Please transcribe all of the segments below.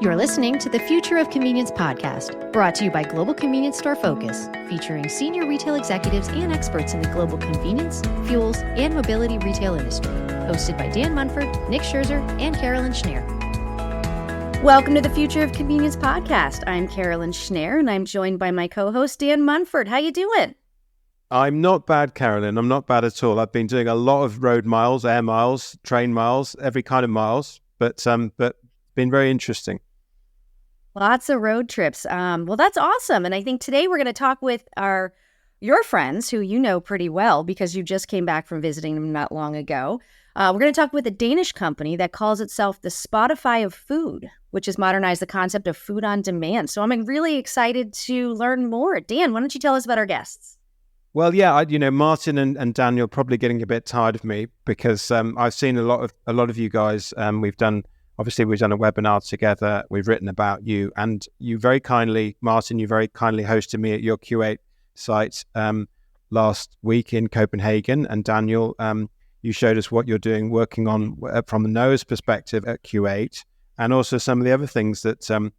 You're listening to the Future of Convenience podcast, brought to you by Global Convenience Store Focus, featuring senior retail executives and experts in the global convenience, fuels, and mobility retail industry. Hosted by Dan Munford, Nick Scherzer, and Carolyn Schnare. Welcome to the Future of Convenience podcast. I'm Carolyn Schnare, and I'm joined by my co-host, Dan Munford. How you doing? I'm not bad, Carolyn. I'm not bad at all. I've been doing a lot of road miles, air miles, train miles, every kind of miles, but been very interesting. Lots of road trips. Well, that's awesome. And I think today we're going to talk with your friends who you know pretty well because you just came back from visiting them not long ago. We're going to talk with a Danish company that calls itself the Spotify of food, which has modernized the concept of food on demand. So I'm really excited to learn more. Dan, why don't you tell us about our guests? Well, yeah, Martin and Daniel probably getting a bit tired of me because I've seen a lot of you guys. We've done a webinar together. We've written about you, and you very kindly, Martin, hosted me at your Q8 site last week in Copenhagen, and Daniel, you showed us what you're doing, working on from the NOAA's perspective at Q8, and also some of the other things that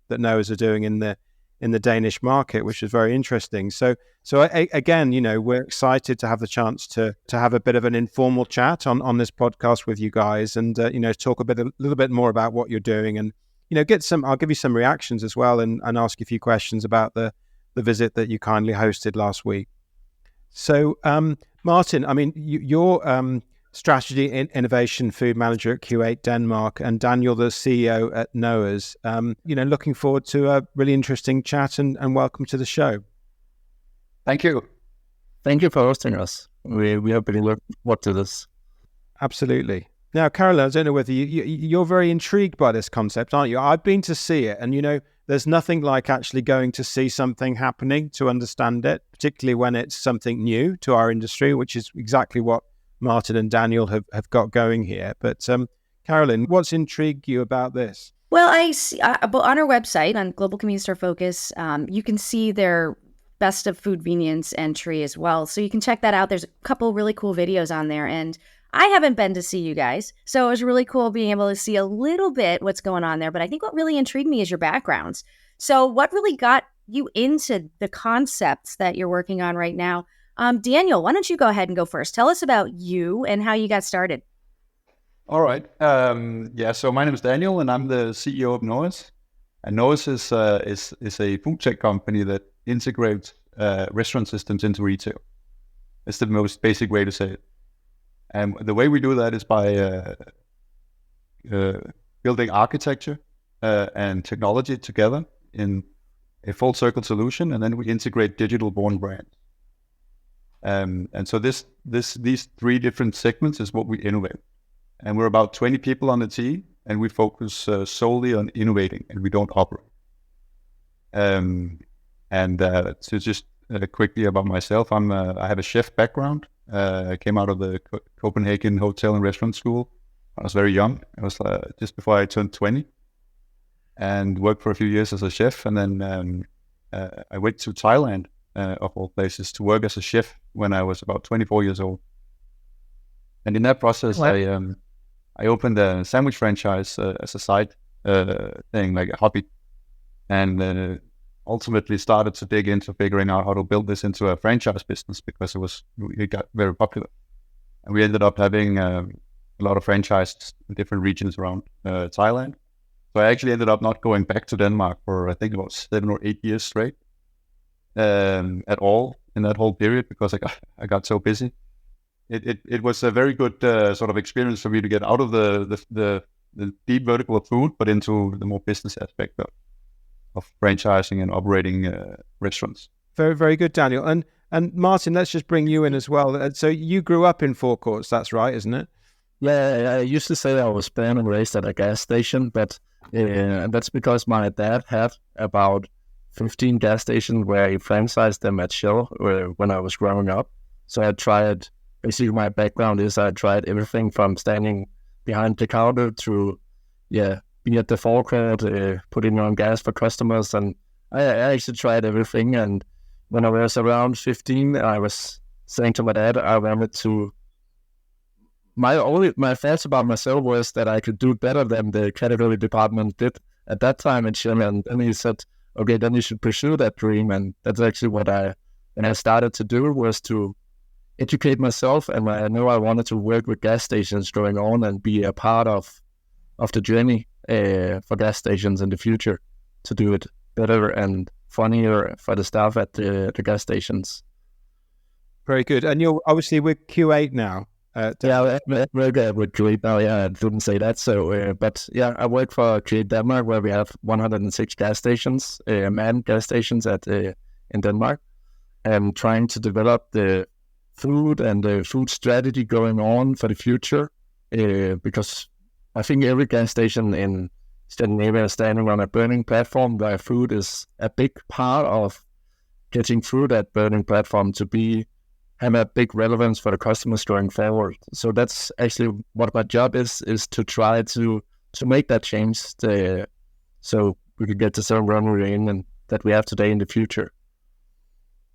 NOAA's are doing in the Danish market, which is very interesting. So again, we're excited to have the chance to have a bit of an informal chat on this podcast with you guys, and talk a little bit more about what you're doing, and I'll give you some reactions as well, and ask you a few questions about the visit that you kindly hosted last week. So Martin, I mean, you're strategy and innovation food manager at Q8 Denmark, and Daniel, the CEO at NOAA's. Looking forward to a really interesting chat, and welcome to the show. Thank you. Thank you for hosting us. We have been looking forward to this. Absolutely. Now, Carolyn, I don't know whether you're very intrigued by this concept, aren't you? I've been to see it, and there's nothing like actually going to see something happening to understand it, particularly when it's something new to our industry, which is exactly what Martin and Daniel have got going here. But Carolyn, what's intrigued you about this? Well, I see on our website, on Global Convenience Store Focus, you can see their Best of Foodvenience entry as well. So you can check that out. There's a couple really cool videos on there. And I haven't been to see you guys, so it was really cool being able to see a little bit what's going on there. But I think what really intrigued me is your backgrounds. So what really got you into the concepts that you're working on right now? Daniel, why don't you go ahead and go first? Tell us about you and how you got started. All right. So my name is Daniel, and I'm the CEO of NOAA's. And NOAA's is a food tech company that integrates restaurant systems into retail. It's the most basic way to say it. And the way we do that is by building architecture and technology together in a full circle solution, and then we integrate digital born brands. And so these three different segments is what we innovate. And we're about 20 people on the team, and we focus solely on innovating, and we don't operate. So just quickly about myself, I have a chef background. I came out of the Copenhagen Hotel and Restaurant School. I was very young. I was just before I turned 20, and worked for a few years as a chef. And then I went to Thailand, of all places, to work as a chef when I was about 24 years old. And in that process, I opened a sandwich franchise as a side thing, like a hobby, and ultimately started to dig into figuring out how to build this into a franchise business, because it got very popular. And we ended up having a lot of franchises in different regions around Thailand. So I actually ended up not going back to Denmark for, I think, about 7 or 8 years straight at all in that whole period, because I got so busy. It was a very good sort of experience for me to get out of the deep vertical of food, but into the more business aspect of franchising and operating restaurants. Very, very good, Daniel. And Martin, let's just bring you in as well. So you grew up in Four Courts, that's right, isn't it? Yeah, I used to say that I was born and raised at a gas station, but that's because my dad had about 15 gas stations where he franchised them at Shell when I was growing up. So I tried, basically my background is I tried everything from standing behind the counter to, being at the forecourt, putting on gas for customers. And I actually tried everything. And when I was around 15, I was saying to my dad, I wanted to, my thoughts about myself was that I could do better than the category department did. at that time in Chile. And then he said, okay, then you should pursue that dream. And that's actually what I started to do, was to educate myself. And I knew I wanted to work with gas stations going on and be a part of the journey for gas stations in the future, to do it better and funnier for the staff at the gas stations. Very good. And you're obviously with Q8 now. Yeah, we're good with Q8 now. Yeah, I didn't say that. So, but yeah, I work for Q8 Denmark, where we have 106 gas stations, manned gas stations in Denmark, and trying to develop the food and the food strategy going on for the future. Because I think every gas station in Scandinavia is standing on a burning platform, where food is a big part of getting through that burning platform to have a big relevance for the customers going forward. So that's actually what my job is to try to make that change, so we could get the same runway and that we have today in the future.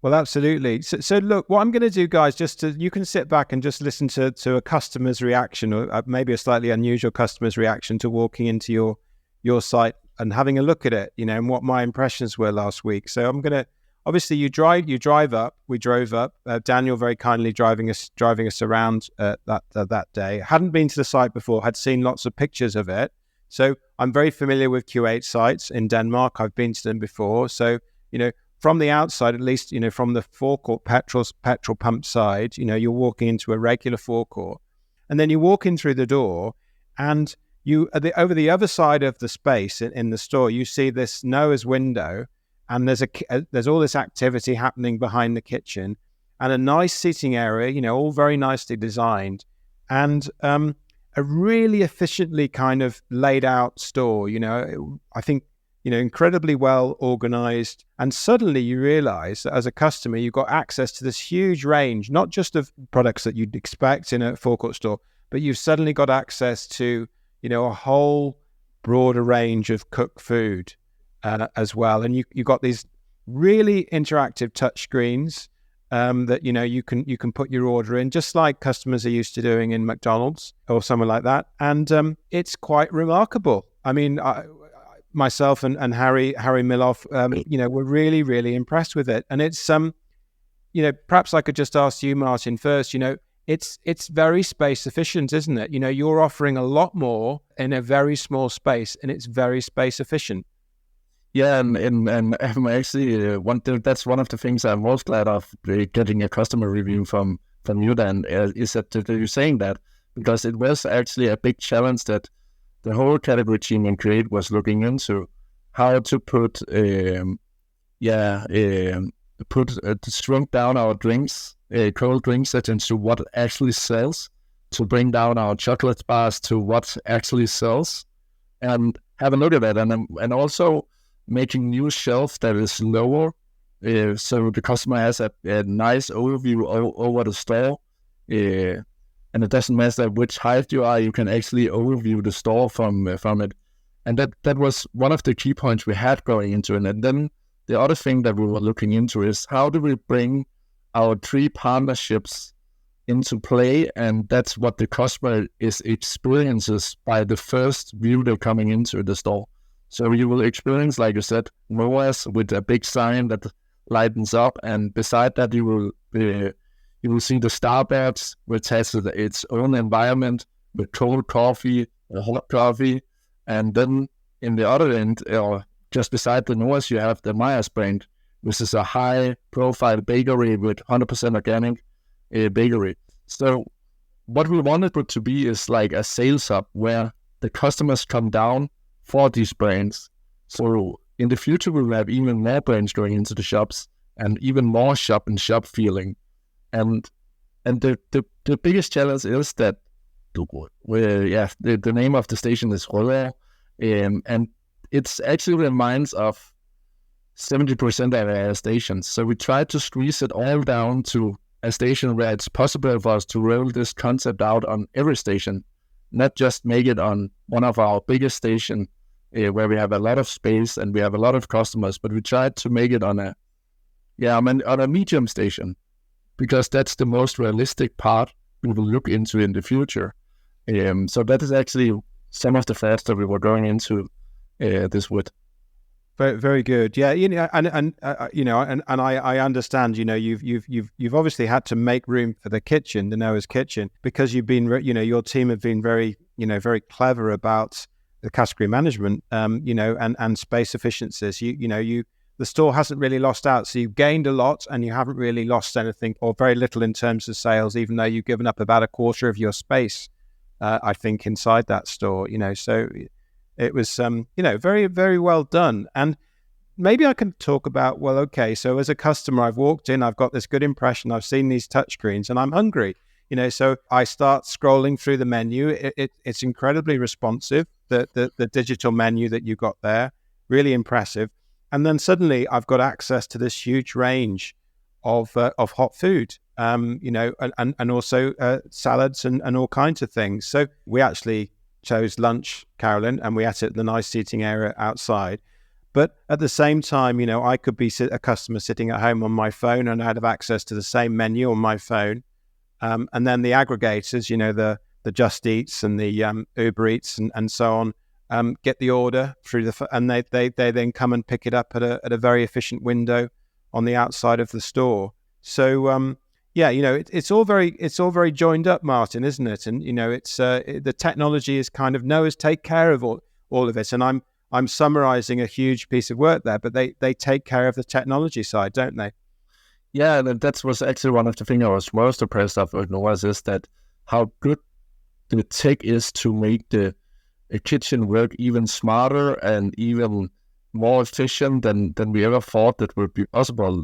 Well, absolutely. So look, what I'm going to do, guys, you can sit back and just listen to a customer's reaction, or maybe a slightly unusual customer's reaction to walking into your site and having a look at it, and what my impressions were last week. So I'm going to, obviously you drive up, we drove up, Daniel very kindly driving us around that day. Hadn't been to the site before, had seen lots of pictures of it. So I'm very familiar with Q8 sites in Denmark. I've been to them before. So, from the outside, at least, from the forecourt petrol pump side, you're walking into a regular forecourt, and then you walk in through the door, and over the other side of the space in the store, you see this Noah's window, and there's all this activity happening behind the kitchen, and a nice seating area, all very nicely designed, and a really efficiently kind of laid out store. I think, incredibly well organized. And suddenly you realize that as a customer, you've got access to this huge range, not just of products that you'd expect in a forecourt store, but you've suddenly got access to, a whole broader range of cooked food as well. And you've got these really interactive touch screens that, you can put your order in, just like customers are used to doing in McDonald's or somewhere like that. And it's quite remarkable. I mean, myself and Harry Milhoff, we're really, really impressed with it. And it's, perhaps I could just ask you, Martin, first, it's very space efficient, isn't it? You're offering a lot more in a very small space, and it's very space efficient. Yeah, and I'm actually that's one of the things I'm most glad of, getting a customer review from you, Dan, is that you're saying that, because it was actually a big challenge that the whole category team in Create was looking into, how to to shrink down our drinks, cold drinks, into what actually sells, to bring down our chocolate bars to what actually sells, and have a look at that, and also making new shelf that is lower, so the customer has a nice overview over the store. And it doesn't matter which height you are, you can actually overview the store from it. And that was one of the key points we had going into it. And then the other thing that we were looking into is, how do we bring our 3 partnerships into play? And that's what the customer experiences by the first view they're coming into the store. So you will experience, like you said, Noah's with a big sign that lightens up, and beside that you will see the Starbucks, which has its own environment with cold coffee, hot coffee, and then in the other end, or just beside the Noah's, you have the Myers brand, which is a high-profile bakery with 100% organic bakery. So what we wanted it to be is like a sales hub where the customers come down for these brands. So in the future, we will have even more brands going into the shops and even more shop-in-shop feeling. And the biggest challenge is that the name of the station is Rødder, and it's actually reminds of 70% of our stations. So we try to squeeze it all down to a station where it's possible for us to roll this concept out on every station, not just make it on one of our biggest stations where we have a lot of space and we have a lot of customers, but we try to make it on a medium station, because that's the most realistic part we will look into in the future. So that is actually some of the facts that we were going into this would. Very, very good. Yeah, I understand. You've obviously had to make room for the kitchen, the Noah's kitchen, because you've been, your team have been very, very clever about the category management, and space efficiencies. The store hasn't really lost out, so you've gained a lot, and you haven't really lost anything or very little in terms of sales, even though you've given up about a quarter of your space, I think, inside that store. So. It was, very, very well done. And maybe I can talk about, well, okay, so as a customer, I've walked in, I've got this good impression, I've seen these touchscreens, and I'm hungry. So I start scrolling through the menu. It's incredibly responsive, the digital menu that you got there, really impressive. And then suddenly I've got access to this huge range of hot food, and also salads and all kinds of things. So we actually chose lunch, Carolyn, and we ate at the nice seating area outside. But at the same time, I could be a customer sitting at home on my phone, and I'd have access to the same menu on my phone. And then the aggregators, the Just Eats and the Uber Eats and so on, get the order through and they then come and pick it up at a very efficient window on the outside of the store. So it's all very joined up, Martin, isn't it? And it's the technology is kind of Noah's take care of all of it. And I'm summarizing a huge piece of work there, but they take care of the technology side, don't they? Yeah, and that was actually one of the things I was most impressed of with Noah's, is that how good the tech is to make the kitchen work even smarter and even more efficient than we ever thought that would be possible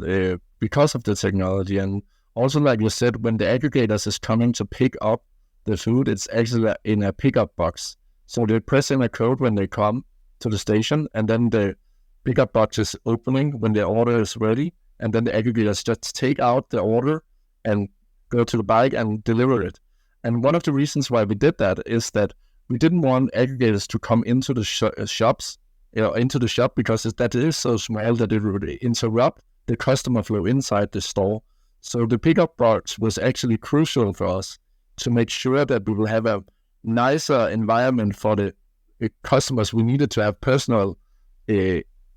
because of the technology. And also, like you said, when the aggregators is coming to pick up the food, it's actually in a pickup box. So they press in a code when they come to the station, and then the pickup box is opening when the order is ready, and then the aggregators just take out the order and go to the bike and deliver it. And one of the reasons why we did that is that we didn't want aggregators to come into the shops, into the shop, because that is so small that it would interrupt the customer flow inside the store. So the pickup box was actually crucial for us to make sure that we will have a nicer environment for the customers we needed to have personal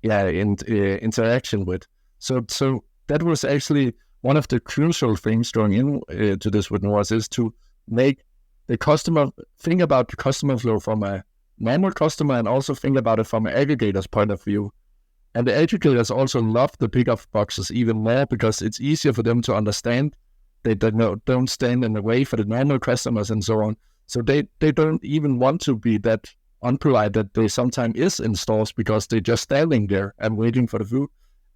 interaction with. So that was actually one of the crucial things going into this with Noah's, is to make the customer think about the customer flow from a normal customer, and also think about it from an aggregator's point of view. And the aggregators also love the pickup boxes even more, because it's easier for them to understand. They don't stand in the way for the normal customers and so on. So they don't even want to be that unpolite that they sometimes is in stores, because they're just standing there and waiting for the food.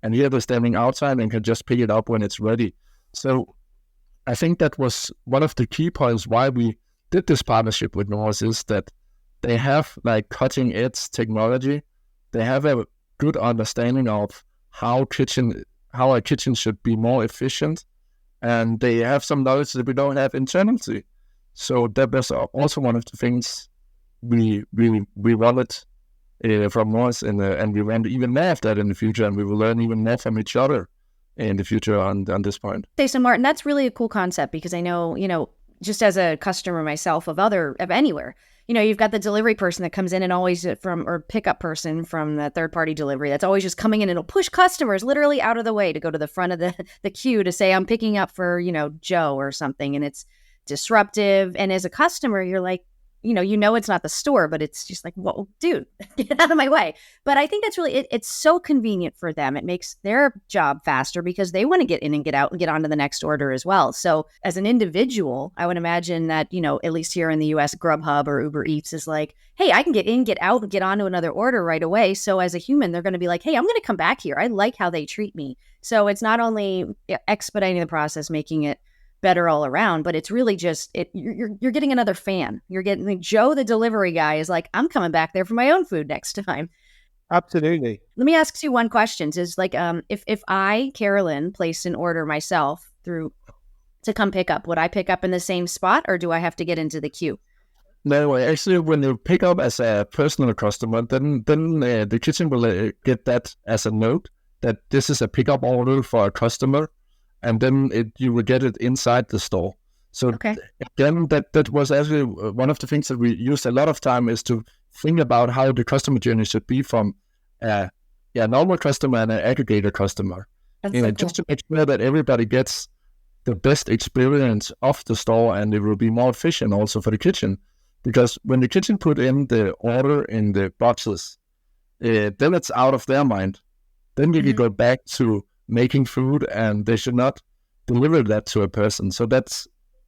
And here they're standing outside and can just pick it up when it's ready. So I think that was one of the key points why we did this partnership with Noah's, is that they have like cutting edge technology. They have a good understanding of how a kitchen should be more efficient, and they have some knowledge that we don't have internally. So that was also one of the things we wanted from Noah's, and we want even more of that in the future, and we will learn even more from each other in the future on this point. So Martin, that's really a cool concept, because I know, just as a customer myself of anywhere, you've got the delivery person that comes in and always or pickup person from the third party delivery that's always just coming in, and it'll push customers literally out of the way to go to the front of the queue to say, I'm picking up for, Joe or something. And it's disruptive. And as a customer, you're like, it's not the store, but it's just like, whoa, dude, get out of my way. But I think that's really, it's so convenient for them. It makes their job faster, because they want to get in and get out and get on to the next order as well. So as an individual, I would imagine that, at least here in the US, Grubhub or Uber Eats is like, hey, I can get in, get out, and get on to another order right away. So as a human, they're going to be like, hey, I'm going to come back here. I like how they treat me. So it's not only expediting the process, making it better all around, but it's really just you're getting another fan. You're getting Joe, the delivery guy, is like, I'm coming back there for my own food next time. Absolutely. Let me ask you one question. Is like, if I, Carolyn, place an order myself to come pick up, would I pick up in the same spot, or do I have to get into the queue? No, actually, when you pick up as a personal customer, then the kitchen will get that as a note that this is a pickup order for a customer, and then you will get it inside the store. So again, that was actually one of the things that we used a lot of time, is to think about how the customer journey should be from a normal customer and an aggregator customer. That's so cool. Just to make sure that everybody gets the best experience of the store, and it will be more efficient also for the kitchen. Because when the kitchen put in the order in the boxes, then it's out of their mind. Then we can go back to making food, and they should not deliver that to a person. So that's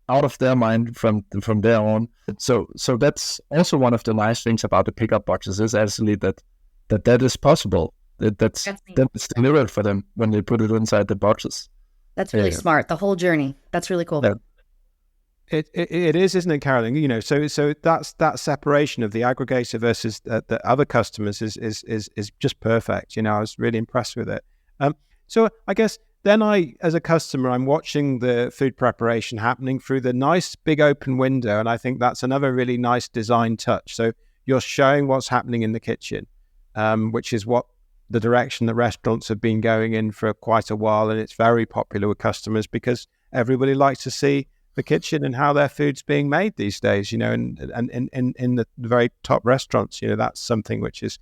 out of their mind from there on. So that's also one of the nice things about the pickup boxes is actually that is possible. That's delivered for them when they put it inside the boxes. That's really smart. The whole journey. That's really cool. Yeah. It is, isn't it, Carolyn? You know, so that's that separation of the aggregator versus the other customers is just perfect. You know, I was really impressed with it. So I guess then as a customer, I'm watching the food preparation happening through the nice big open window, and I think that's another really nice design touch. So you're showing what's happening in the kitchen, which is what the direction that restaurants have been going in for quite a while, and it's very popular with customers because everybody likes to see the kitchen and how their food's being made these days. You know, and in the very top restaurants, you know, that's something which is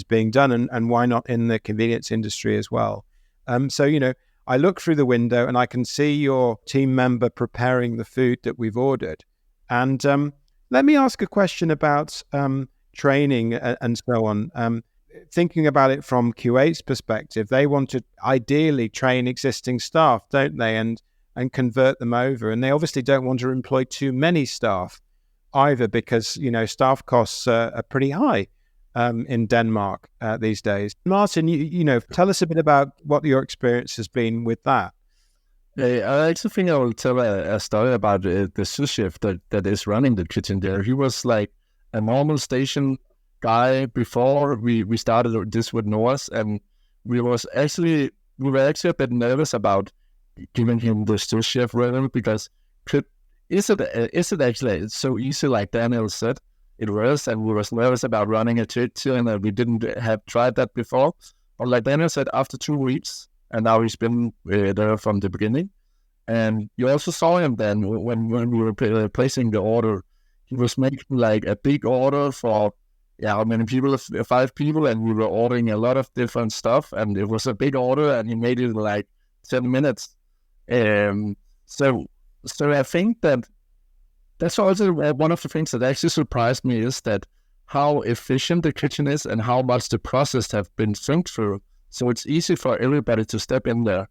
being done, and why not in the convenience industry as well? So you know, I look through the window and I can see your team member preparing the food that we've ordered. And let me ask a question about training and so on. Thinking about it from Q8's perspective, they want to ideally train existing staff, don't they, and convert them over. And they obviously don't want to employ too many staff either, because, you know, staff costs are pretty high in Denmark these days. Martin, you know, tell us a bit about what your experience has been with that. I actually think I will tell a story about the sous chef that is running the kitchen there. He was like a normal station guy before we started this with Norse, and we were actually a bit nervous about giving him the sous chef role, because is it actually so easy like Daniel said it was, and we were nervous about running a kitchen, and we didn't have tried that before. But like Daniel said, after 2 weeks, and now he's been there from the beginning. And you also saw him then when we were placing the order. He was making like a big order for how many people? 5 people, and we were ordering a lot of different stuff, and it was a big order, and he made it in like 10 minutes. So I think that's also one of the things that actually surprised me, is that how efficient the kitchen is and how much the process have been think through. So it's easy for everybody to step in there.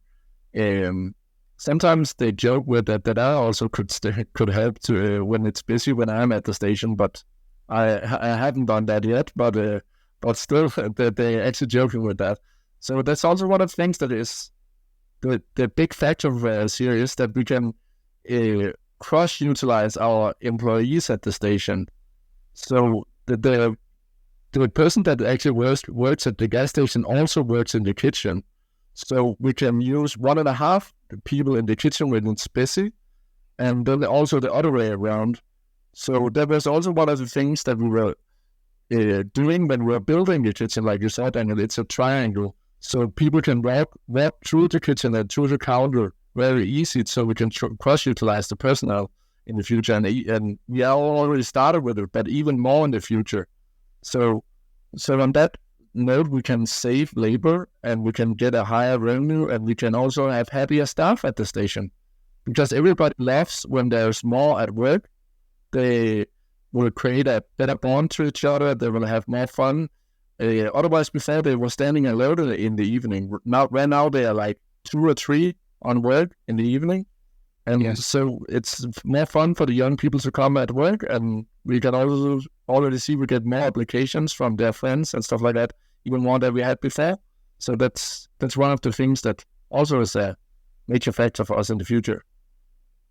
Sometimes they joke with that I also could help to when it's busy when I'm at the station, but I haven't done that yet. But still, they're actually joking with that. So that's also one of the things that is the big factor for us here, is that we can cross-utilize our employees at the station. So the person that actually works at the gas station also works in the kitchen. So we can use 1.5 people in the kitchen when it's busy, and then also the other way around. So that was also one of the things that we were doing when we were building the kitchen, like you said, and it's a triangle. So people can walk through the kitchen and through the counter very easy, so we can cross-utilize the personnel in the future. And we are already started with it, but even more in the future. So on that note, we can save labor, and we can get a higher revenue, and we can also have happier staff at the station, because everybody laughs when there's more at work. They will create a better bond to each other. They will have more fun. Otherwise, before they were standing alone in the evening. Right now they are like 2 or 3 on work in the evening. And yes. So it's more fun for the young people to come at work, and we can also already see we get more applications from their friends and stuff like that, even more than we had before. So that's one of the things that also is a major factor for us in the future.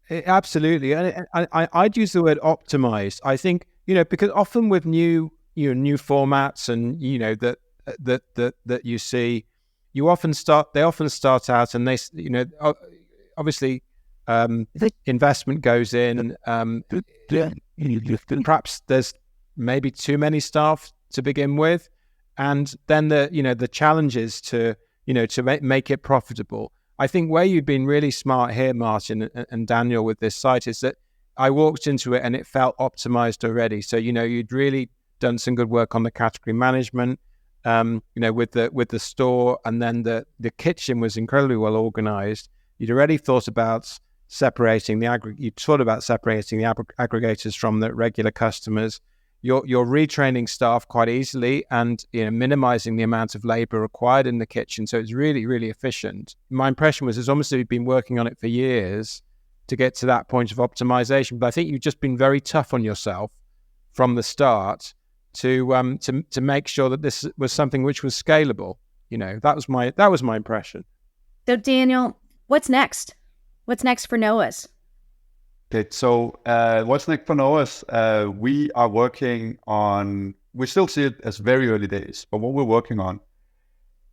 Absolutely, and I'd use the word optimized. I think, you know, because often with new formats, and you know that you see, they often start out, and they, you know, obviously investment goes in. Perhaps there's maybe too many staff to begin with, and then the challenges to make it profitable. I think where you've been really smart here, Martin and Daniel, with this site, is that I walked into it and it felt optimized already. So, you know, you'd really done some good work on the category management, with the store, and then the kitchen was incredibly well organized. You'd already thought about separating the aggregators from the regular customers. You're retraining staff quite easily and minimizing the amount of labor required in the kitchen. So it's really, really efficient. My impression was it's almost like you've been working on it for years to get to that point of optimization. But I think you've just been very tough on yourself from the start to make sure that this was something which was scalable. That was my impression. So Daniel, what's next? What's next for Noah's? Okay, so what's next for Noah's? We are working on, we still see it as very early days, but what we're working on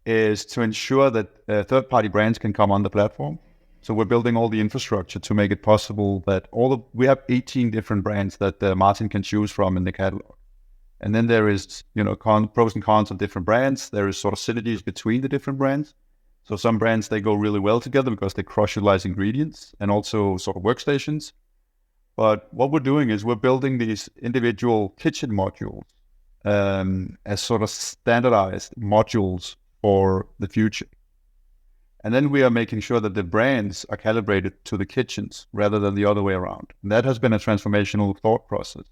is to ensure that third-party brands can come on the platform. So we're building all the infrastructure to make it possible that we have 18 different brands that Martin can choose from in the catalog. And then there is, pros and cons of different brands. There is sort of synergies between the different brands. So some brands, they go really well together because they cross-utilize ingredients and also sort of workstations. But what we're doing is we're building these individual kitchen modules as sort of standardized modules for the future. And then we are making sure that the brands are calibrated to the kitchens rather than the other way around. And that has been a transformational thought process.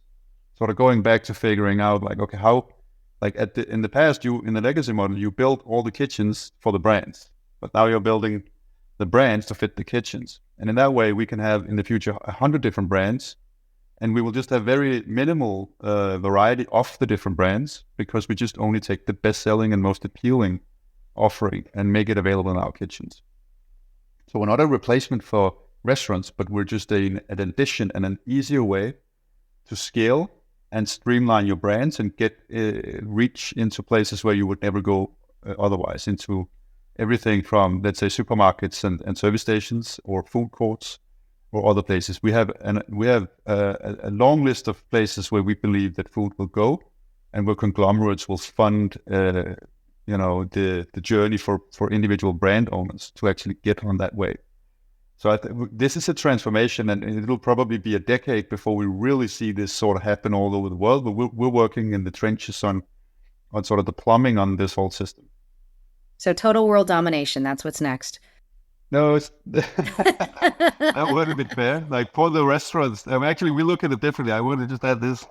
Sort of going back to figuring out in the past, in the legacy model, you built all the kitchens for the brands, but now you're building the brands to fit the kitchens. And in that way, we can have in the future 100 different brands, and we will just have very minimal variety of the different brands because we just only take the best-selling and most appealing offering and make it available in our kitchens. So we're not a replacement for restaurants, but we're just an addition and an easier way to scale and streamline your brands and get reach into places where you would never go otherwise, into everything from, let's say, supermarkets and service stations or food courts or other places. We have a long list of places where we believe that food will go, and where conglomerates will fund the journey for individual brand owners to actually get on that way. So this is a transformation, and it'll probably be a decade before we really see this sort of happen all over the world. But we're working in the trenches on sort of the plumbing on this whole system. So total world domination, that's what's next. No, it's that wouldn't be fair. Like for the restaurants, actually we look at it differently. I would have just had this,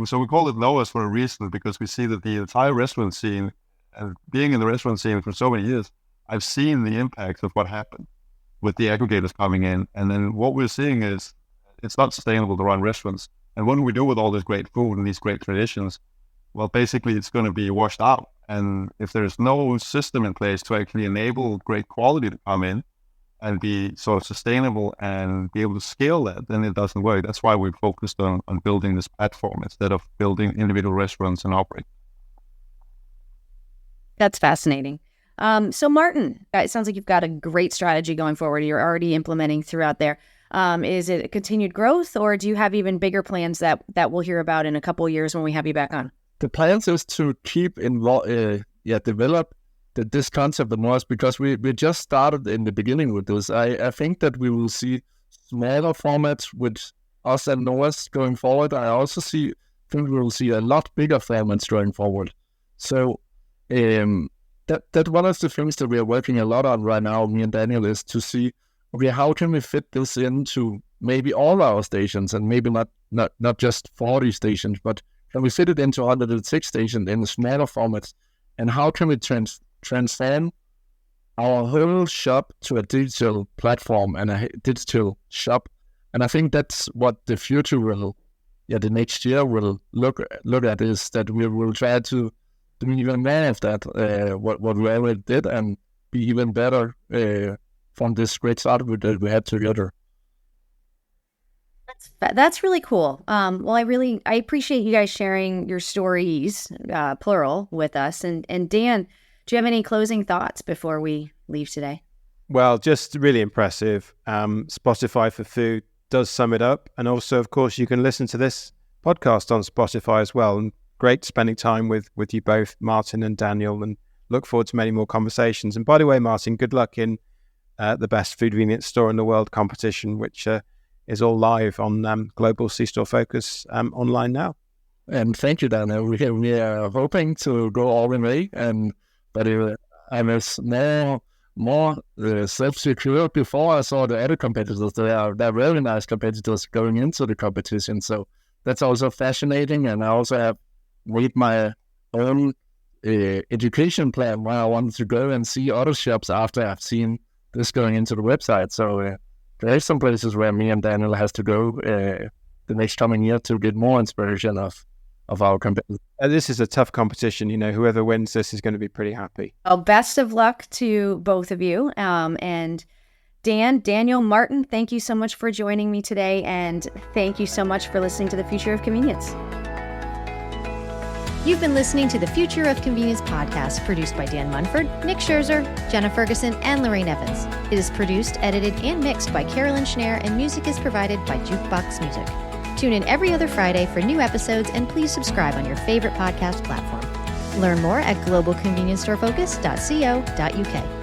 so we call it Noah's for a reason, because we see that the entire restaurant scene, and being in the restaurant scene for so many years, I've seen the impact of what happened with the aggregators coming in. And then what we're seeing is it's not sustainable to run restaurants. And what do we do with all this great food and these great traditions? Well, basically it's going to be washed out. And if there's no system in place to actually enable great quality to come in and be sort of sustainable and be able to scale that, then it doesn't work. That's why we're focused on building this platform instead of building individual restaurants and operate. That's fascinating. So Martin, it sounds like you've got a great strategy going forward. You're already implementing throughout there. Is it a continued growth, or do you have even bigger plans that we'll hear about in a couple of years when we have you back on? The plans is to keep develop this concept of Noah's, because we just started in the beginning with this. I think that we will see smaller formats with us and Noah's going forward. I also think we will see a lot bigger formats going forward. So that one of the things that we are working a lot on right now, me and Daniel, is to see, okay, how can we fit this into maybe all our stations, and maybe not just 40 stations, but can we fit it into 106 stations in smaller formats? And how can we transform our whole shop to a digital platform and a digital shop? And I think that's what the future will, the next year will look at, is that we will try to do even more of that, what we already did, and be even better from this great start that we had together. That's really cool. Well, I appreciate you guys sharing your stories, plural, with us. And Dan, do you have any closing thoughts before we leave today? Well, just really impressive. Spotify for Food does sum it up. And also, of course, you can listen to this podcast on Spotify as well. And great spending time with you both, Martin and Daniel, and look forward to many more conversations. And by the way, Martin, good luck in the best foodvenience store in the world competition, which is all live on Global C-Store Focus online now. And thank you, Daniel. We are hoping to go all the way, but I was more self-secure before I saw the other competitors. They're really nice competitors going into the competition. So that's also fascinating. And I also have made my own education plan where I wanted to go and see other shops after I've seen this going into the website. So there's some places where me and Daniel has to go the next coming year to get more inspiration of our competitors. This is a tough competition. Whoever wins this is going to be pretty happy. Well, best of luck to both of you. And Daniel, Martin, thank you so much for joining me today. And thank you so much for listening to The Future of Convenience. You've been listening to the Future of Convenience podcast, produced by Dan Munford, Nick Scherzer, Jenna Ferguson, and Lorraine Evans. It is produced, edited, and mixed by Carolyn Schnare, and music is provided by Jukebox Music. Tune in every other Friday for new episodes, and please subscribe on your favorite podcast platform. Learn more at globalconveniencestorefocus.co.uk.